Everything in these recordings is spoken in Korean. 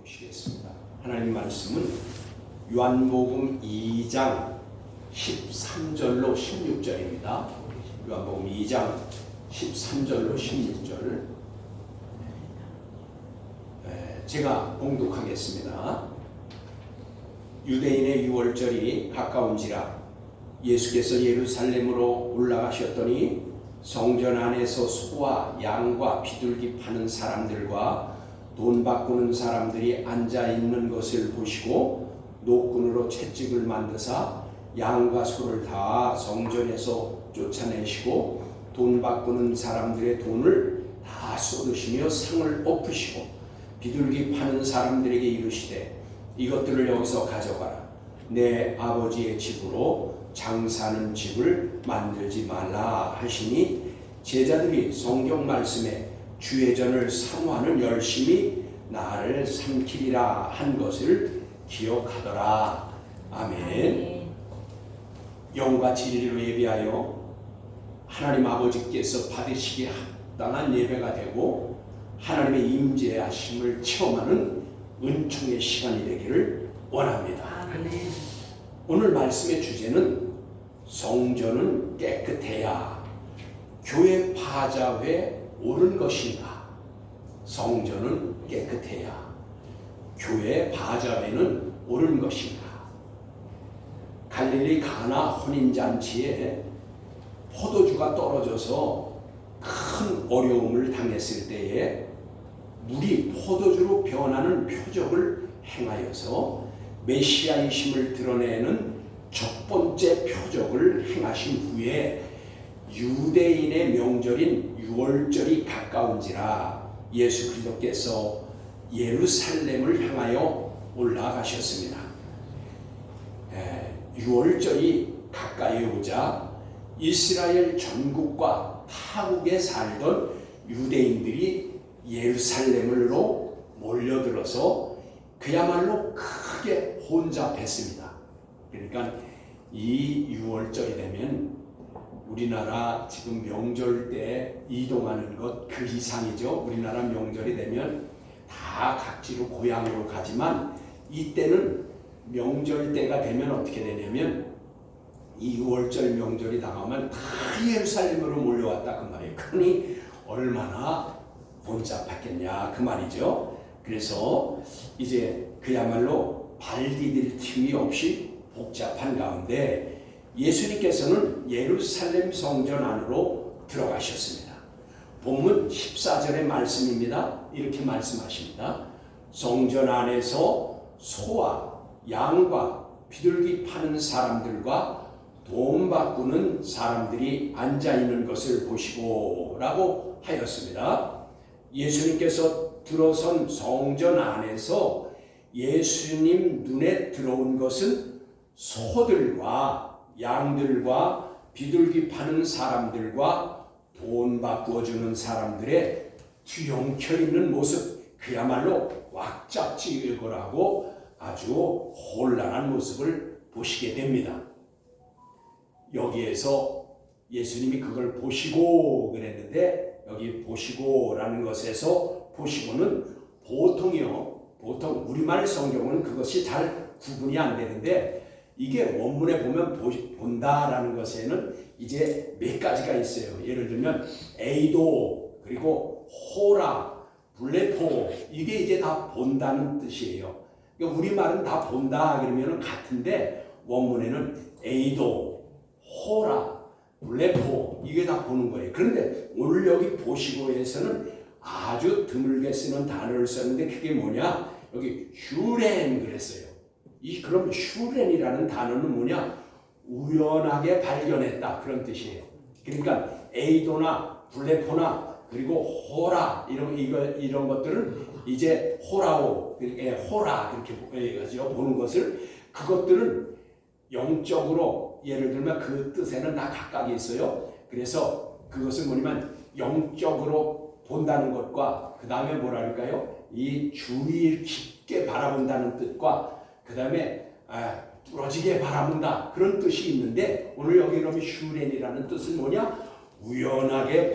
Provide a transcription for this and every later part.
보시겠습니다. 하나님 말씀은 요한복음 2장 13절로 16절입니다. 요한복음 2장 13절로 16절 제가 봉독하겠습니다. 유대인의 유월절이 가까운지라 예수께서 예루살렘으로 올라가셨더니 성전 안에서 소와 양과 비둘기 파는 사람들과 돈 바꾸는 사람들이 앉아 있는 것을 보시고 노끈으로 채찍을 만드사 양과 소를 다 성전에서 쫓아내시고 돈 바꾸는 사람들의 돈을 다 쏟으시며 상을 엎으시고 비둘기 파는 사람들에게 이르시되 이것들을 여기서 가져가라. 내 아버지의 집으로 장사하는 집을 만들지 말라 하시니 제자들이 성경 말씀에 주의 전을 사모하는 열심히 나를 삼키리라 한 것을 기억하더라. 아멘. 영과 진리로 예배하여 하나님 아버지께서 받으시기에 합당한 예배가 되고 하나님의 임재하심을 체험하는 은총의 시간이 되기를 원합니다. 아멘. 오늘 말씀의 주제는 성전은 깨끗해야 교회 바자회에 오른 것인가? 성전은 깨끗해야 교회 바자회는 오른 것인가? 갈릴리 가나 혼인잔치에 포도주가 떨어져서 큰 어려움을 당했을 때에 물이 포도주로 변하는 표적을 행하여서 메시아이심을 드러내는 첫 번째 표적을 행하신 후에 유대인의 명절인 유월절이 가까운지라 예수 그리스도께서 예루살렘을 향하여 올라가셨습니다. 유월절이 가까이 오자 이스라엘 전국과 타국에 살던 유대인들이 예루살렘으로 몰려들어서 그야말로 크게 혼잡했습니다. 그러니까 이 유월절이 되면 우리나라 지금 명절 때 이동하는 것 그 이상이죠. 우리나라 명절이 되면 다 각지로 고향으로 가지만 이때는 명절 때가 되면 어떻게 되냐면 이 유월절 명절이 다가오면 다 예루살렘으로 몰려왔다 그 말이에요. 그러니 얼마나 혼잡했겠냐 그 말이죠. 그래서 이제 그야말로 발 디딜 틈이 없이 복잡한 가운데 예수님께서는 예루살렘 성전 안으로 들어가셨습니다. 본문 14절의 말씀입니다. 이렇게 말씀하십니다. 성전 안에서 소와 양과 비둘기 파는 사람들과 돈 바꾸는 사람들이 앉아 있는 것을 보시고 라고 하였습니다. 예수님께서 들어선 성전 안에서 예수님 눈에 들어온 것은 소들과 양들과 비둘기 파는 사람들과 돈 바꾸어주는 사람들의 뒤엉켜 있는 모습, 그야말로 왁잡지껄하고 아주 혼란한 모습을 보시게 됩니다. 여기에서 예수님이 그걸 보시고 그랬는데 여기 보시고라는 것에서 보시고는 보통 우리말 성경은 그것이 잘 구분이 안 되는데 이게 원문에 보면 본다라는 것에는 이제 몇 가지가 있어요. 예를 들면 에이도 그리고 호라, 블레포 이게 이제 다 본다는 뜻이에요. 그러니까 우리말은 다 본다 그러면 같은데 원문에는 에이도, 호라, 블레포 이게 다 보는 거예요. 그런데 오늘 여기 보시고에서는 아주 드물게 쓰는 단어를 썼는데 그게 뭐냐? 여기 슈렌 그랬어요. 그럼 슈렌이라는 단어는 뭐냐? 우연하게 발견했다 그런 뜻이에요. 그러니까 에이도나 블레포나 그리고 호라 이런 것들은 이제 호라오 호라 그렇게 해가지고 보는 것을 그것들은 영적으로 예를 들면 그 뜻에는 다 각각이 있어요. 그래서 그것은 뭐냐면 영적으로 본다는 것과 그 다음에 뭐랄까요? 이 주의를 깊게 바라본다는 뜻과 그 다음에 뚫어지게 바라본다 그런 뜻이 있는데 오늘 여기 그러면 슈렌이라는 뜻은 뭐냐? 우연하게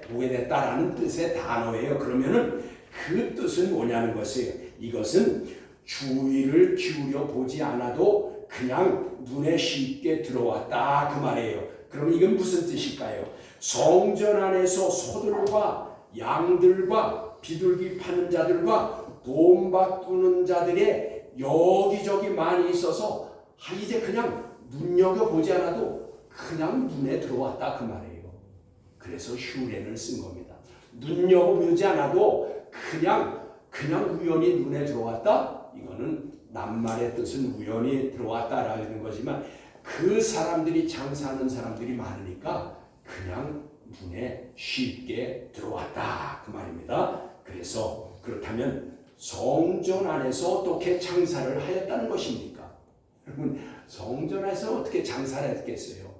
보게 됐다라는 뜻의 단어예요. 그러면은 그 뜻은 뭐냐는 것이에요. 이것은 주의를 기울여 보지 않아도 그냥 눈에 쉽게 들어왔다 그 말이에요. 그럼 이건 무슨 뜻일까요? 성전 안에서 소들과 양들과 비둘기 파는 자들과 돈 바꾸는 자들의 여기저기 많이 있어서 이제 그냥 눈여겨보지 않아도 그냥 눈에 들어왔다 그 말이에요. 그래서 휴렌을 쓴 겁니다. 눈여겨보지 않아도 그냥 우연히 눈에 들어왔다? 이거는 낱말의 뜻은 우연히 들어왔다라는 거지만 그 사람들이 장사하는 사람들이 많으니까 그냥 눈에 쉽게 들어왔다 그 말입니다. 그래서 그렇다면 성전 안에서 어떻게 장사를 하였다는 것입니까? 여러분 성전 안에서 어떻게 장사를 했겠어요?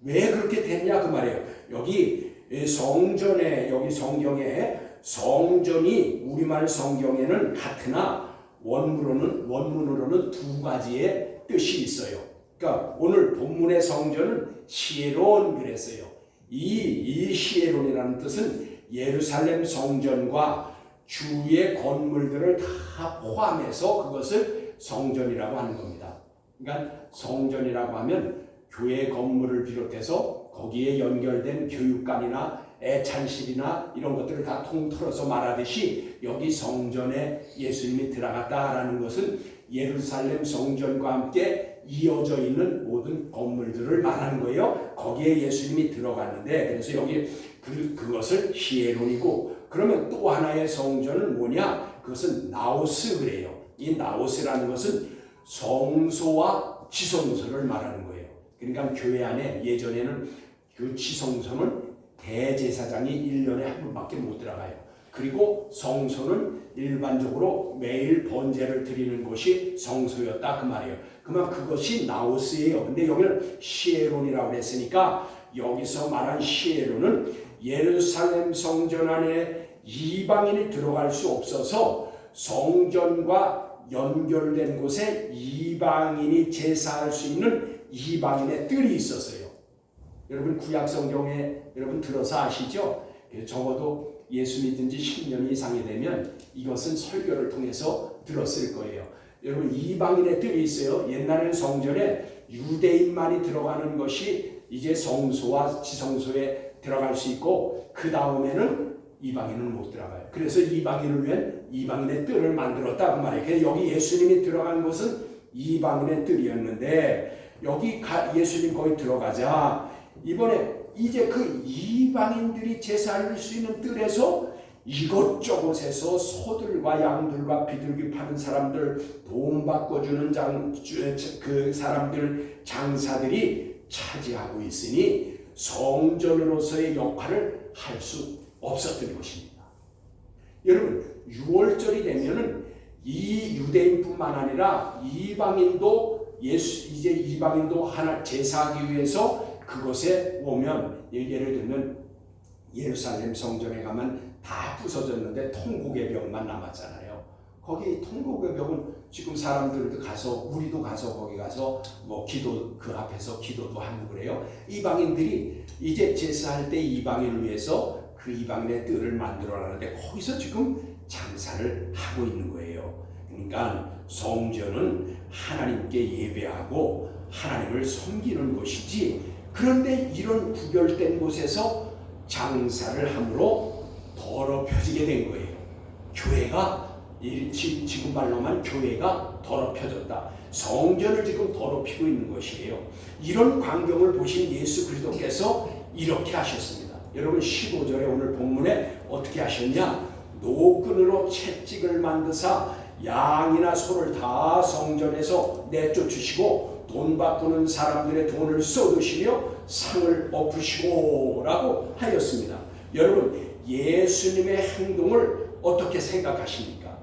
왜 그렇게 됐냐 그 말이에요. 여기 성전에 여기 성경에 성전이 우리말 성경에는 같으나 원문으로는 두 가지의 뜻이 있어요. 그러니까 오늘 본문의 성전은 시에론 그랬어요. 이 시에론이라는 뜻은 예루살렘 성전과 주위의 건물들을 다 포함해서 그것을 성전이라고 하는 겁니다. 그러니까 성전이라고 하면 교회 건물을 비롯해서 거기에 연결된 교육관이나 애찬실이나 이런 것들을 다 통틀어서 말하듯이 여기 성전에 예수님이 들어갔다라는 것은 예루살렘 성전과 함께 이어져 있는 모든 건물들을 말하는 거예요. 거기에 예수님이 들어갔는데 그래서 여기 그것을 히에론이고 그러면 또 하나의 성전은 뭐냐? 그것은 나오스 그래요. 이 나오스라는 것은 성소와 지성소를 말하는 거예요. 그러니까 교회 안에 예전에는 그 지성소는 대제사장이 1년에 한 번밖에 못 들어가요. 그리고 성소는 일반적으로 매일 번제를 드리는 곳이 성소였다 그 말이에요. 그러면 그것이 나오스예요. 근데 여기는 시에론이라고 했으니까 여기서 말한 시에론은 예루살렘 성전 안에 이방인이 들어갈 수 없어서 성전과 연결된 곳에 이방인이 제사할 수 있는 이방인의 뜰이 있었어요. 여러분 구약 성경에 여러분 들어서 아시죠? 적어도 예수 믿은 지 10년 이상이 되면 이것은 설교를 통해서 들었을 거예요. 여러분 이방인의 뜰이 있어요. 옛날에는 성전에 유대인만이 들어가는 것이 이제 성소와 지성소에 들어갈 수 있고 그 다음에는 이방인은 못 들어가요. 그래서 이방인을 위한 이방인의 뜰을 만들었다 그 말이에요. 그래서 여기 예수님이 들어간 곳은 이방인의 뜰이었는데 여기 예수님 거기 들어가자 이번에 이제 그 이방인들이 제사할 수 있는 뜰에서 이곳저곳에서 소들과 양들과 비둘기 파는 사람들 돈 바꿔주는 그 사람들 장사들이 차지하고 있으니 성전으로서의 역할을 할 수 없었던 것입니다. 여러분 6월절이 되면은 이 유대인뿐만 아니라 이방인도 이제 이방인도 하나 제사하기 위해서 그곳에 오면 예를 들면 예루살렘 성전에 가면 다 부서졌는데 통곡의 벽만 남았잖아요. 거기 통곡의 벽은 지금 사람들도 가서 우리도 가서 거기 가서 뭐 기도 그 앞에서 기도도 하고 그래요. 이방인들이 이제 제사할 때 이방인을 위해서 그 이방인의 뜰을 만들어놨는데 거기서 지금 장사를 하고 있는 거예요. 그러니까 성전은 하나님께 예배하고 하나님을 섬기는 곳이지 그런데 이런 구별된 곳에서 장사를 함으로 더럽혀지게 된 거예요. 교회가 지금 말로만 교회가 더럽혀졌다. 성전을 지금 더럽히고 있는 것이에요. 이런 광경을 보신 예수 그리스도께서 이렇게 하셨습니다. 여러분 15절에 오늘 본문에 어떻게 하셨냐? 노끈으로 채찍을 만드사 양이나 소를 다 성전에서 내쫓으시고 돈 바꾸는 사람들의 돈을 쏟으시며 상을 엎으시고 라고 하였습니다. 여러분 예수님의 행동을 어떻게 생각하십니까?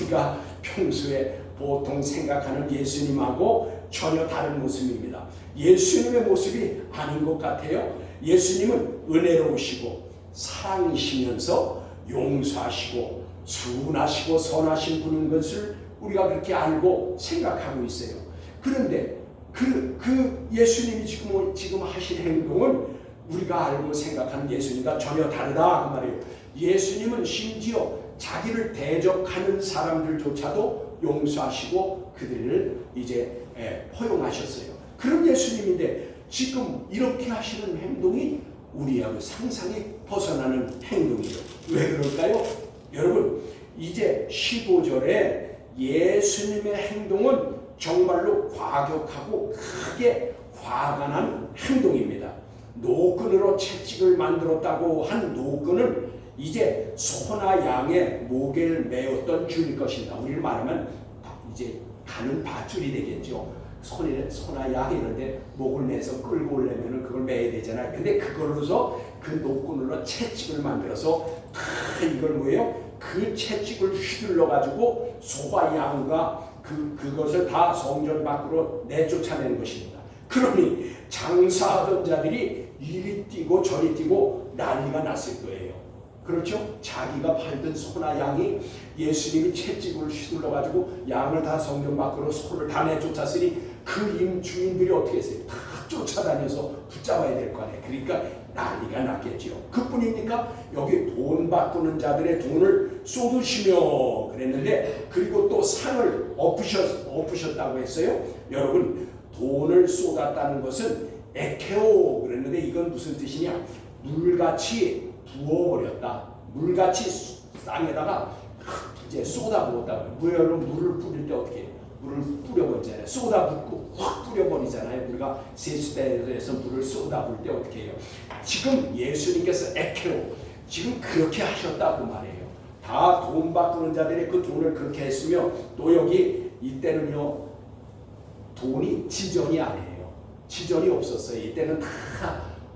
우리가 평소에 보통 생각하는 예수님하고 전혀 다른 모습입니다. 예수님의 모습이 아닌 것 같아요. 예수님은 은혜로우시고 사랑이시면서 용서하시고 순하시고 선하신 분인 것을 우리가 그렇게 알고 생각하고 있어요. 그런데 그 예수님이 지금 하신 행동은 우리가 알고 생각하는 예수님과 전혀 다르다 그 말이에요. 예수님은 심지어 자기를 대적하는 사람들조차도 용서하시고 그들을 이제 포용하셨어요. 그런 예수님인데 지금 이렇게 하시는 행동이 우리하고 상상이 벗어나는 행동이에요. 왜 그럴까요? 여러분, 이제 15절에 예수님의 행동은 정말로 과격하고 크게 화가 난 행동입니다. 노끈으로 채찍을 만들었다고 한 노끈은 이제 소나 양의 목에를 메었던 줄일 것입니다. 우리를 말하면 이제 가는 밧줄이 되겠죠. 소나 양 이런데 목을 매서 끌고 오려면 그걸 매야 되잖아요. 근데 그걸로서 그 노끈으로 채찍을 만들어서 이걸 뭐예요? 그 채찍을 휘둘러 가지고 소와 양과 그것을 다 성전 밖으로 내쫓아내는 것입니다. 그러니 장사하던 자들이 이리 뛰고 저리 뛰고 난리가 났을 거예요. 그렇죠? 자기가 팔던 소나 양이 예수님이 채찍을 휘둘러 가지고 양을 다 성전 밖으로 소를 다 내쫓았으니 그 임주인들이 어떻게 했어요? 다 쫓아다녀서 붙잡아야 될 거 아니에요. 그러니까 난리가 났겠죠. 그뿐입니까? 여기 돈 바꾸는 자들의 돈을 쏟으시며 그랬는데, 그리고 또 상을 엎으셨다고 했어요. 여러분, 돈을 쏟았다는 것은 에케오 그랬는데 이건 무슨 뜻이냐? 물같이 부어버렸다. 물같이 땅에다가 이제 쏟아부었다고요. 물을 뿌릴 때 어떻게 해요? 물을 뿌려버리잖아요. 쏟아붓고 확 뿌려버리잖아요. 우리가 세수대에서 물을 쏟아부을 때 어떻게 해요? 지금 예수님께서 에케오 지금 그렇게 하셨다고 말해요. 다 돈 바꾸는 자들이 그 돈을 그렇게 했으며, 또 여기 이때는요 돈이 지전이 아니에요. 지전이 없었어요. 이때는 다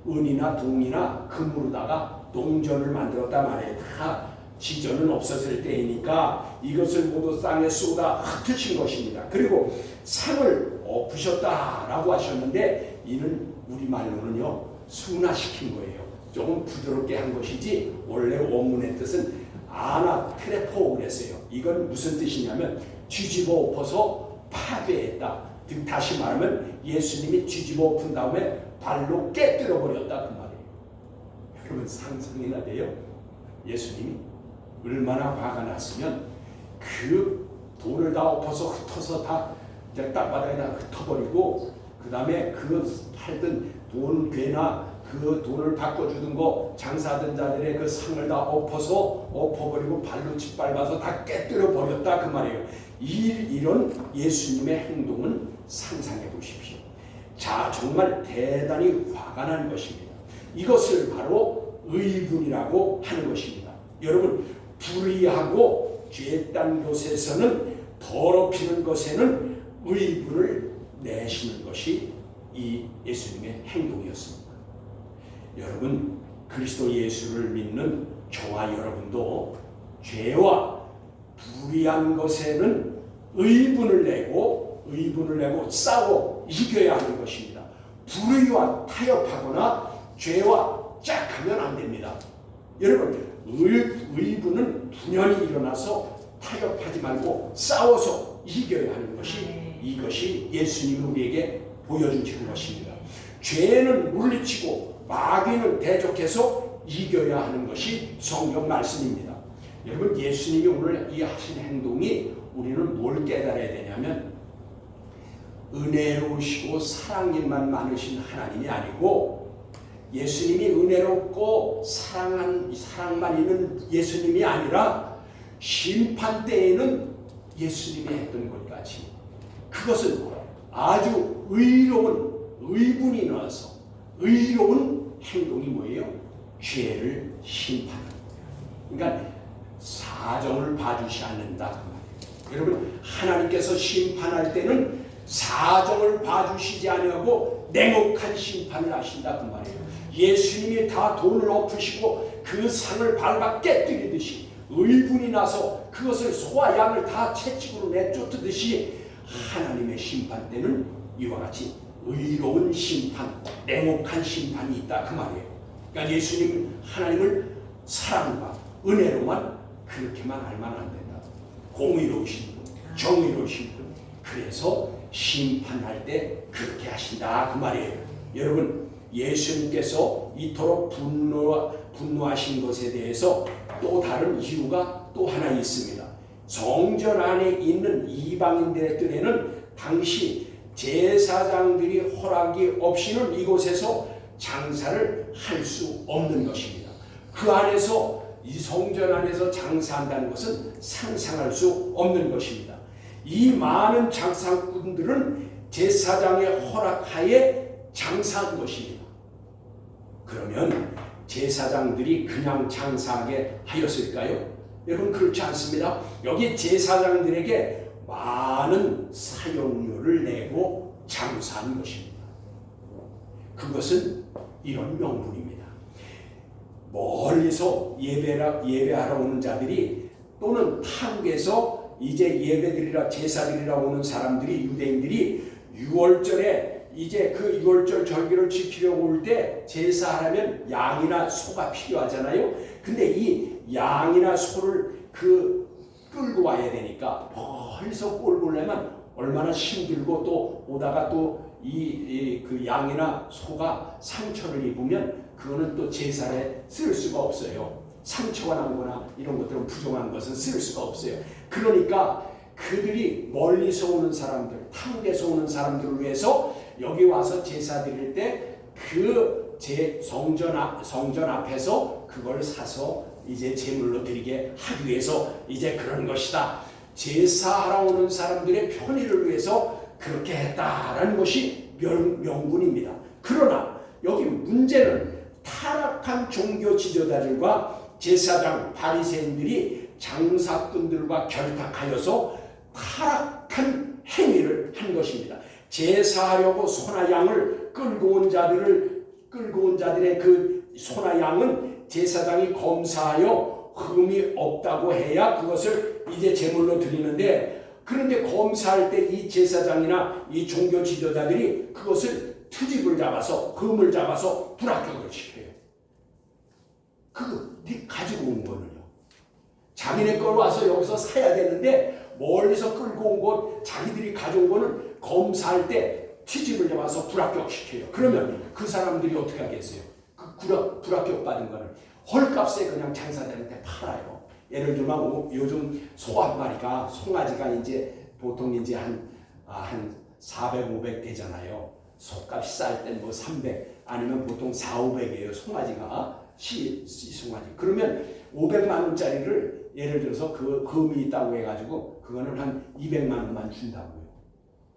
은이나 동이나 금으로다가 동전을 만들었단 말이에요. 다 지전은 없었을 때이니까 이것을 모두 땅에 쏟아 흩으신 것입니다. 그리고 상을 엎으셨다라고 하셨는데, 이는 우리말로는요 순화시킨 거예요. 조금 부드럽게 한 것이지 원래 원문의 뜻은 아나트레포 그랬어요. 이건 무슨 뜻이냐면 뒤집어 엎어서 파괴했다. 다시 말하면 예수님이 뒤집어 엎은 다음에 발로 깨뜨려 버렸다 그 말이에요. 여러분 상상이나 돼요? 예수님이 얼마나 화가 났으면 그 돈을 다 엎어서 흩어서 다 땅바닥에다 흩어버리고, 그 다음에 그 팔던 돈 괴나 그 돈을 바꿔주던 거 장사하던 자들의 그 상을 다 엎어버리고 발로 짓밟아서 다 깨뜨려 버렸다 그 말이에요. 이런 예수님의 행동은 상상해 보십시오. 자, 정말 대단히 화가 난 것입니다. 이것을 바로 의분이라고 하는 것입니다. 여러분, 불의하고 죄딴 것에서는, 더럽히는 것에는 의분을 내시는 것이 이 예수님의 행동이었습니다. 여러분, 그리스도 예수를 믿는 저와 여러분도 죄와 불의한 것에는 의분을 내고 싸워 이겨야 하는 것입니다. 불의와 타협하거나 죄와 짝하면 안 됩니다. 여러분, 의분은 분연히 일어나서 타협하지 말고 싸워서 이겨야 하는 것이, 이것이 예수님이 우리에게 보여주시는 것입니다. 죄는 물리치고 마귀는 대적해서 이겨야 하는 것이 성경 말씀입니다. 여러분, 예수님이 오늘 이 하신 행동이 우리는 뭘 깨달아야 되냐면, 은혜로우시고 사랑님만 많으신 하나님이 아니고, 예수님이 은혜롭고 사랑만 있는 예수님이 아니라 심판 때에는 예수님이 했던 것까지, 그것은 아주 의분이 나와서 의로운 행동이 뭐예요? 죄를 심판하는 거예요. 그러니까 사정을 봐주시 않는다 그 말이에요. 여러분, 하나님께서 심판할 때는 사정을 봐주시지 아니하고 냉혹한 심판을 하신다 그 말이에요. 예수님이 다 돈을 엎으시고 그 상을 밟아 깨뜨리듯이, 의분이 나서 그것을 소와 양을 다 채찍으로 내쫓듯이, 하나님의 심판 때는 이와 같이 의로운 심판, 냉혹한 심판이 있다 그 말이에요. 그러니까 예수님, 하나님을 사랑과 은혜로만 그렇게만 알면 안 된다. 공의로우신 분, 정의로우신 분, 그래서 심판할 때 그렇게 하신다 그 말이에요. 여러분, 예수님께서 이토록 분노하신 것에 대해서 또 다른 이유가 또 하나 있습니다. 성전 안에 있는 이방인들의 뜰에는 당시 제사장들이 허락이 없이는 이곳에서 장사를 할 수 없는 것입니다. 그 안에서 이 성전 안에서 장사한다는 것은 상상할 수 없는 것입니다. 이 많은 장사꾼들은 제사장의 허락하에 장사한 것입니다. 그러면 제사장들이 그냥 장사하게 하였을까요? 여러분 그렇지 않습니다. 여기 제사장들에게 많은 사용료를 내고 장사한 것입니다. 그것은 이런 명분입니다. 멀리서 예배하러 오는 자들이 또는 타국에서 이제 예배드리라 제사드리라 오는 사람들이 유대인들이 6월절에 이제 그 6월절 절기를 지키려고 올 때 제사하려면 양이나 소가 필요하잖아요. 근데 이 양이나 소를 끌고 와야 되니까 멀리서 끌고 오려면 얼마나 힘들고 또 오다가 또 그 양이나 소가 상처를 입으면 그거는 또 제사에 쓸 수가 없어요. 상처가 나거나 이런 것들은 부정한 것은 쓸 수가 없어요. 그러니까 그들이 멀리서 오는 사람들, 타국에서 오는 사람들을 위해서 여기 와서 제사 드릴 때 그 성전 앞에서 그걸 사서 이제 제물로 드리게 하기 위해서 이제 그런 것이다. 제사하러 오는 사람들의 편의를 위해서 그렇게 했다라는 것이 명분입니다. 그러나 여기 문제는 타락한 종교 지도자들과 제사장 바리새인들이 장사꾼들과 결탁하여서 타락한 행위를 한 것입니다. 제사하려고 소나 양을 끌고 온 자들의 그 소나 양은 제사장이 검사하여 흠이 없다고 해야 그것을 이제 제물로 드리는데, 그런데 검사할 때 이 제사장이나 이 종교 지도자들이 그것을 트집을 잡아서 흠을 잡아서 불합격을 시켜요. 가지고 온 거는요. 자기네 걸 와서 여기서 사야 되는데 멀리서 끌고 온 것 자기들이 가져온 거는 검사할 때 트집을 잡아서 불합격시켜요. 그러면 그 사람들이 어떻게 하겠어요? 그 불합격 받은 거는 헐값에 그냥 장사되는데 팔아요. 예를 들면 요즘 소 한 마리가 송아지가 이제 보통 이제 한 400, 500 되잖아요. 소값이 쌀 땐 뭐 300 아니면 보통 4, 500이에요. 송아지가 송아지. 그러면 500만 원짜리를 예를 들어서 그 금이 있다고 해가지고 그거는 한 200만 원만 준다고요.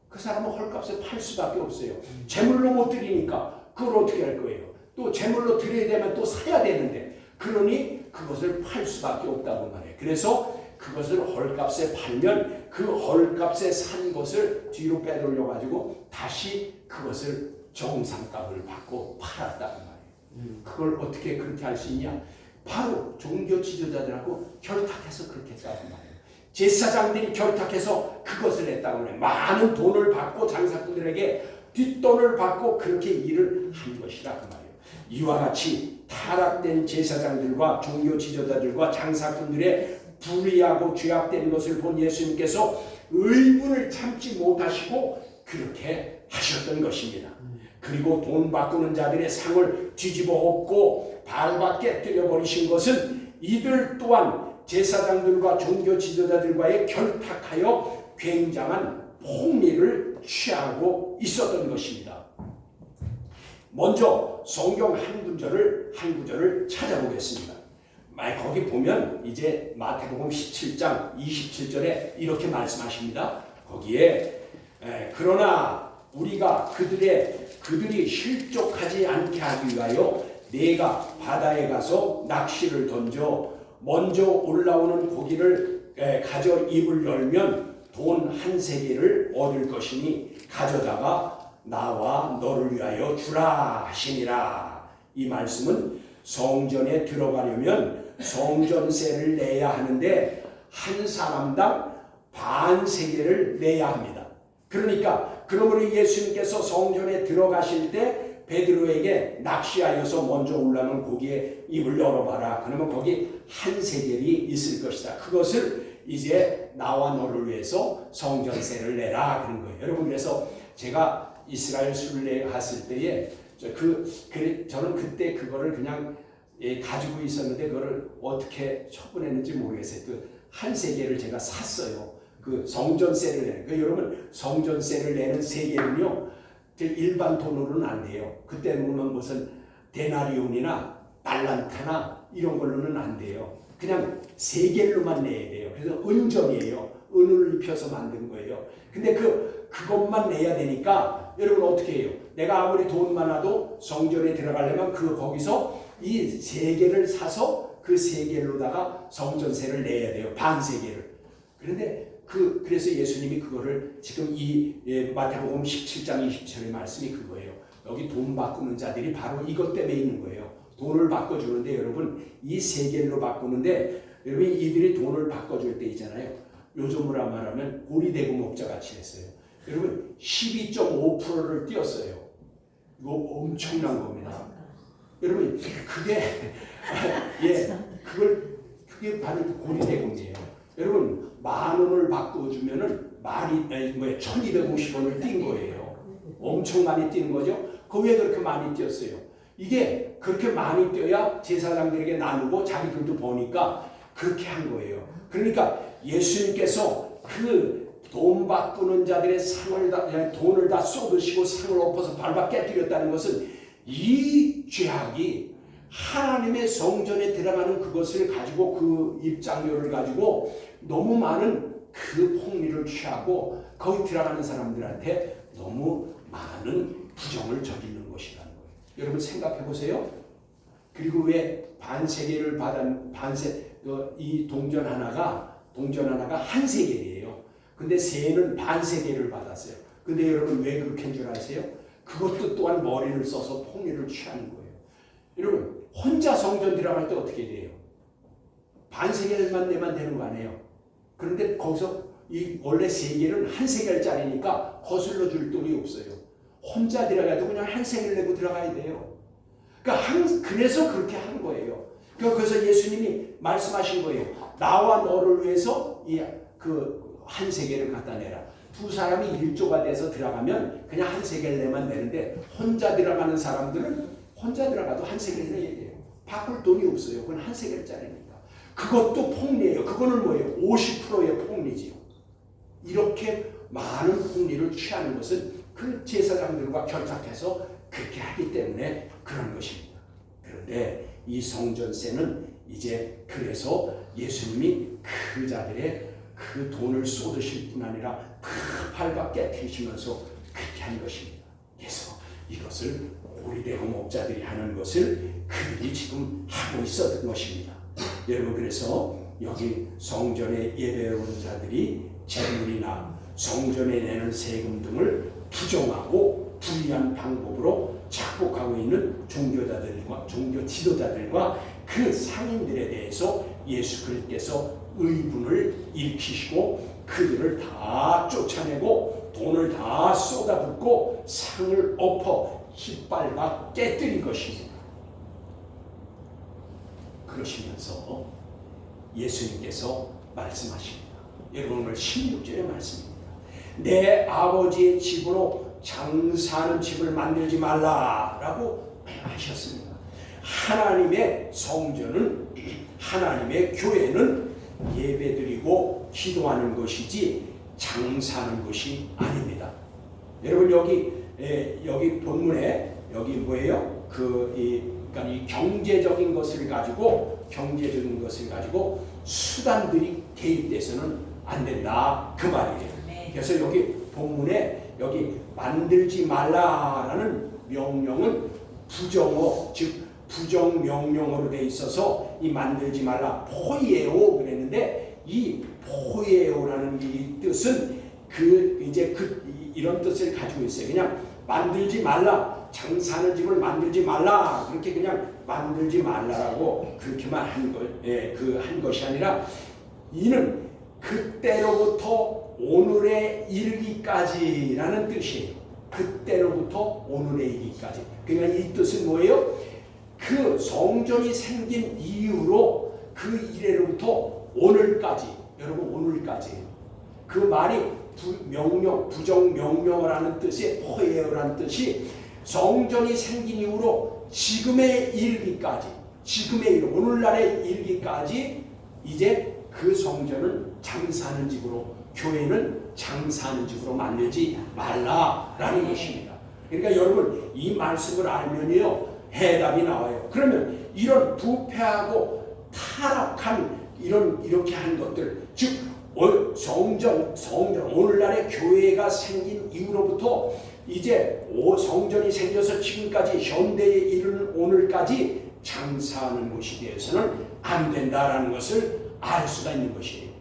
그 사람은 헐값에 팔 수밖에 없어요. 제물로 못 드리니까 그걸 어떻게 할 거예요? 또 제물로 드려야 되면 또 사야 되는데, 그러니 그것을 팔 수밖에 없다고 말해요. 그래서 그것을 헐값에 팔면 그 헐값에 산 것을 뒤로 빼돌려 가지고 다시 그것을 정상값을 받고 팔았다고 말해요. 그걸 어떻게 그렇게 할 수 있냐? 바로 종교 지도자들하고 결탁해서 그렇게 했다고 말해요. 제사장들이 결탁해서 그것을 했다고 해요. 많은 돈을 받고 장사꾼들에게 뒷돈을 받고 그렇게 일을 한 것이라고 말해요. 이와 같이 타락된 제사장들과 종교 지도자들과 장사꾼들의 불의하고 죄악된 것을 본 예수님께서 의문을 참지 못하시고 그렇게 하셨던 것입니다. 그리고 돈 바꾸는 자들의 상을 뒤집어 엎고 발밖에 때려버리신 것은 이들 또한 제사장들과 종교 지도자들과의 결탁하여 굉장한 폭리를 취하고 있었던 것입니다. 먼저 성경 한 구절을 찾아보겠습니다. 거기 보면 이제 마태복음 17장 27절에 이렇게 말씀하십니다. 거기에 그러나 우리가 그들이 실족하지 않게 하기 위하여 내가 바다에 가서 낚시를 던져 먼저 올라오는 고기를 가져 입을 열면 돈 한 세겔을 얻을 것이니 가져다가 나와 너를 위하여 주라 하시니라. 이 말씀은 성전에 들어가려면 성전세를 내야 하는데 한 사람당 반 세겔을 내야 합니다. 그러니까 그러므로 예수님께서 성전에 들어가실 때 베드로에게 낚시하여서 먼저 올라오는 고기에 입을 열어봐라. 그러면 거기 한 세겔이 있을 것이다. 그것을 이제 나와 너를 위해서 성전세를 내라 그런 거예요. 여러분, 그래서 제가 이스라엘 순례 갔을 때에 저는 그때 그거를 그냥 가지고 있었는데 그거를 어떻게 처분했는지 모르겠어요. 한 세계를 제가 샀어요. 그 성전세를 내는. 그 여러분 성전세를 내는 세계는요 일반 돈으로는 안 돼요. 그때는 무슨 데나리온이나 달란타나 이런 걸로는 안 돼요. 그냥 세겔로만 내야 돼요. 그래서 은전이에요. 은을 입혀서 만든 거예요. 근데 그것만 내야 되니까 여러분 어떻게 해요? 내가 아무리 돈 많아도 성전에 들어가려면 거기서 이 세겔을 사서 그 세겔로다가 성전세를 내야 돼요. 반세겔을. 그런데 그래서 예수님이 그거를 지금 이 마태복음 17장 20절의 말씀이 그거예요. 여기 돈 바꾸는 자들이 바로 이것 때문에 있는 거예요. 돈을 바꿔주는데 여러분 이 세겔로 바꾸는데 여러분 이들이 돈을 바꿔줄 때 있잖아요. 요즘으로 말하면 고리대금 목자 같이 했어요. 여러분 12.5%를 띄었어요. 이거 엄청난 겁니다. 여러분 그게 그게 바로 고리대금이에요. 여러분 10,000원을 바꿔주면은 1,250원을 띈 거예요. 엄청 많이 뛰는 거죠. 왜 그렇게 많이 뛰었어요? 이게 그렇게 많이 뛰어야 제사장들에게 나누고 자기들도 버니까 그렇게 한 거예요. 그러니까 예수님께서 그 돈 바꾸는 자들의 돈을 다 쏟으시고 상을 엎어서 밟아 깨뜨렸다는 것은 이 죄악이 하나님의 성전에 들어가는 그것을 가지고 그 입장료를 가지고 너무 많은 그 폭리를 취하고 거기 들어가는 사람들한테 너무 많은 부정을 저지르는 것이라는 거예요. 여러분 생각해 보세요. 그리고 왜 반세계를 받은 이 동전 하나가 한 세계예요. 근데 세는 반세계를 받았어요. 근데 여러분 왜 그렇게 한 줄 아세요? 그것도 또한 머리를 써서 폭리를 취하는 거예요. 여러분 혼자 성전 들어갈 때 어떻게 돼요? 반세겔만 내면 되는 거 아니에요? 그런데 거기서 이 원래 세겔은 한 세겔짜리니까 거슬러 줄 돈이 없어요. 혼자 들어가도 그냥 한 세겔 내고 들어가야 돼요. 그래서 그렇게 한 거예요. 그래서 예수님이 말씀하신 거예요. 나와 너를 위해서 한 세겔을 갖다 내라. 두 사람이 일조가 돼서 들어가면 그냥 한 세겔 내만 되는데 혼자 들어가는 사람들은 혼자 들어가도 한 세겔 내야 돼요. 바꿀 돈이 없어요. 그건 한 세겔짜리니까. 그것도 폭리예요. 그거는 뭐예요? 50%의 폭리지요. 이렇게 많은 폭리를 취하는 것은 그 제사장들과 결탁해서 그렇게 하기 때문에 그런 것입니다. 그런데 이 성전세는 이제 그래서 예수님이 그 자들의 그 돈을 쏟으실 뿐 아니라 다 밟아 깨뜨리시면서 그렇게 한 것입니다. 그래서 이것을 고리대금 목자들이 하는 것을 그들이 지금 하고 있었던 것입니다. 여러분 그래서 여기 성전에 예배하는 자들이 재물이나 성전에 내는 세금 등을 부정하고 불리한 방법으로 착복하고 있는 종교 지도자들과 그 상인들에 대해서 예수 그리스도께서 의분을 일으키시고 그들을 다 쫓아내고 돈을 다 쏟아붓고 상을 엎어 깃발과 깨뜨린 것입니다. 그러시면서 예수님께서 말씀하십니다. 여러분 오늘 16절의 말씀입니다. 내 아버지의 집으로 장사하는 집을 만들지 말라라고 하셨습니다. 하나님의 성전은 하나님의 교회는 예배드리고 기도하는 것이지 장사하는 것이 아닙니다. 여러분 여기 본문에 여기 뭐예요? 그러니까 이 경제적인 것을 가지고 수단들이 개입돼서는 안 된다 그 말이에요. 그래서 여기 본문에 여기 만들지 말라라는 명령은 부정어 즉 부정 명령어로 돼 있어서 이 만들지 말라 포이에오 그랬는데 이 포이에오라는 이 뜻은 이런 뜻을 가지고 있어요. 그냥 만들지 말라 장사하는 집을 만들지 말라 그렇게 그냥 만들지 말라라고 그렇게만 한 것이 아니라 이는 그때로부터 오늘에 이르기까지라는 뜻이에요. 그때로부터 오늘에 이르기까지. 그러니까 이 뜻은 뭐예요? 그 성전이 생긴 이후로 그 이래로부터 오늘까지. 여러분 오늘까지. 그 말이 부정 명령을 하는 뜻이 포예어라는 뜻이 성전이 생긴 이후로 지금에 이르기까지. 오늘날에 이르기까지 이제 그 성전은 장사하는 집으로, 교회는 장사하는 집으로 만들지 말라라는 것입니다. 그러니까 여러분 이 말씀을 알면요 해답이 나와요. 그러면 이런 부패하고 타락한 이렇게 한 것들, 즉 성전 오늘날의 교회가 생긴 이후로부터 이제 성전이 생겨서 지금까지 현대에 이르는 오늘까지 장사하는 것이 되어서는 안 된다라는 것을 알 수가 있는 것이에요.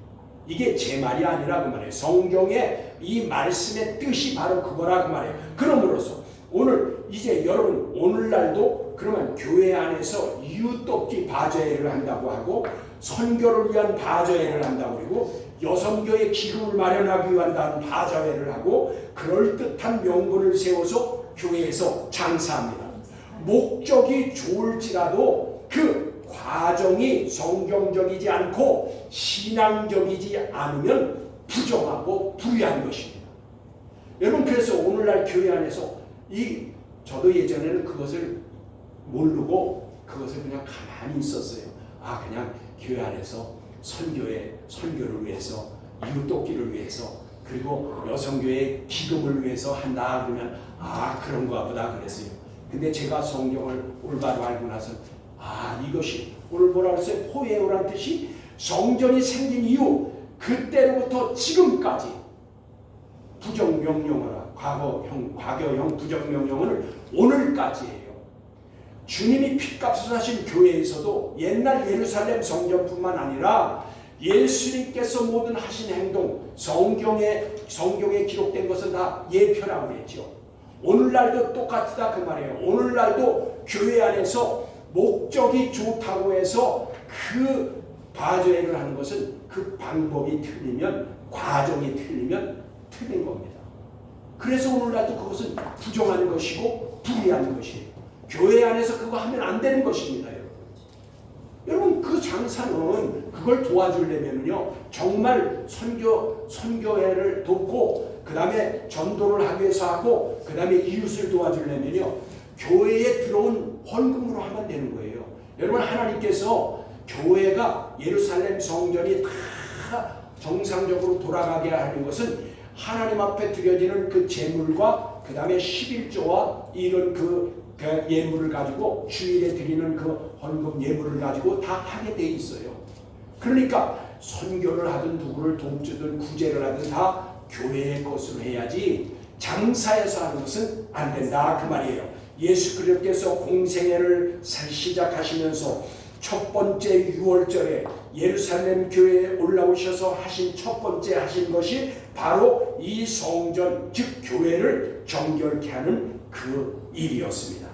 이게 제 말이 아니라 그 말이에요. 성경의 이 말씀의 뜻이 바로 그거라 그 말이에요. 그러므로서 오늘 이제 여러분 오늘날도 그러면 교회 안에서 이웃돕기 바저회를 한다고 하고 선교를 위한 바저회를 한다고 그리고 여성교회 기금을 마련하기 위한 바저회를 하고 그럴듯한 명분을 세워서 교회에서 장사합니다. 목적이 좋을지라도 그 과정이 성경적이지 않고 신앙적이지 않으면 부정하고 불의한 것입니다. 여러분 그래서 오늘날 교회 안에서 저도 예전에는 그것을 모르고 그것을 그냥 가만히 있었어요. 그냥 교회 안에서 선교를 위해서 이웃돕기를 위해서 그리고 여성교회 기금을 위해서 한다 그러면 그런가 보다 그랬어요. 근데 제가 성경을 올바로 알고 나서 이것이 오늘 뭐라 그랬어요? 포에오란 뜻이 성전이 생긴 이후 그때로부터 지금까지 부정명령어라. 과거형 부정명령어를 오늘까지예요. 주님이 핏값을 하신 교회에서도 옛날 예루살렘 성전뿐만 아니라 예수님께서 모든 하신 행동 성경에 기록된 것은 다 예표라고 했죠. 오늘날도 똑같다 그 말이에요. 오늘날도 교회 안에서 목적이 좋다고 해서 그 바저회를 하는 것은 그 방법이 틀리면 과정이 틀리면 틀린 겁니다. 그래서 오늘날도 그것은 부정한 것이고 불의한 것이에요. 교회 안에서 그거 하면 안 되는 것입니다. 여러분 그 장사는 그걸 도와주려면요 정말 선교회를 돕고 그 다음에 전도를 하기 위해서 하고 그 다음에 이웃을 도와주려면요 교회에 들어온 헌금으로 하면 되는 거예요. 여러분 하나님께서 교회가 예루살렘 성전이 다 정상적으로 돌아가게 하는 것은 하나님 앞에 드려지는 그 제물과 그 다음에 11조와 이런 그 예물을 가지고 주일에 드리는 그 헌금 예물을 가지고 다 하게 돼 있어요. 그러니까 선교를 하든 누구를 돕든 구제를 하든 다 교회의 것으로 해야지 장사해서 하는 것은 안 된다 그 말이에요. 예수 그리스도께서 공생애를 시작하시면서 첫 번째 6월절에 예루살렘 교회에 올라오셔서 하신 첫 번째 하신 것이 바로 이 성전 즉 교회를 정결케 하는 그 일이었습니다.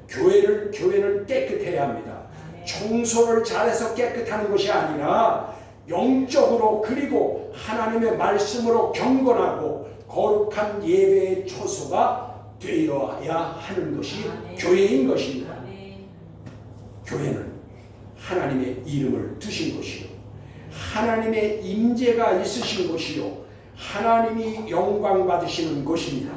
교회는 깨끗해야 합니다. 청소를 잘해서 깨끗하는 것이 아니라 영적으로 그리고 하나님의 말씀으로 경건하고 거룩한 예배의 초소가 되어야 하는 것이 교회인 것입니다. 교회는 하나님의 이름을 두신 것이요 하나님의 임재가 있으신 것이요 하나님이 영광 받으시는 것입니다.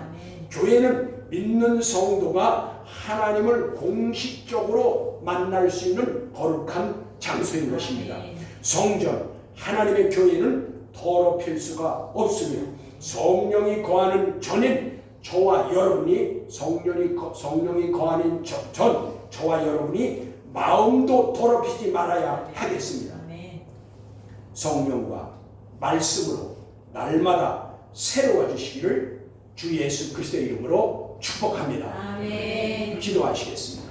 교회는 믿는 성도가 하나님을 공식적으로 만날 수 있는 거룩한 장소인 것입니다. 성전, 하나님의 교회는 더럽힐 수가 없으며 성령이 거하는 전인 저와 여러분이 성령이 거하는 전 저와 여러분이 마음도 더럽히지 말아야 하겠습니다. 성령과 말씀으로 날마다 새로워 주시기를 주 예수 그리스도의 이름으로 축복합니다. 아멘. 기도하시겠습니다.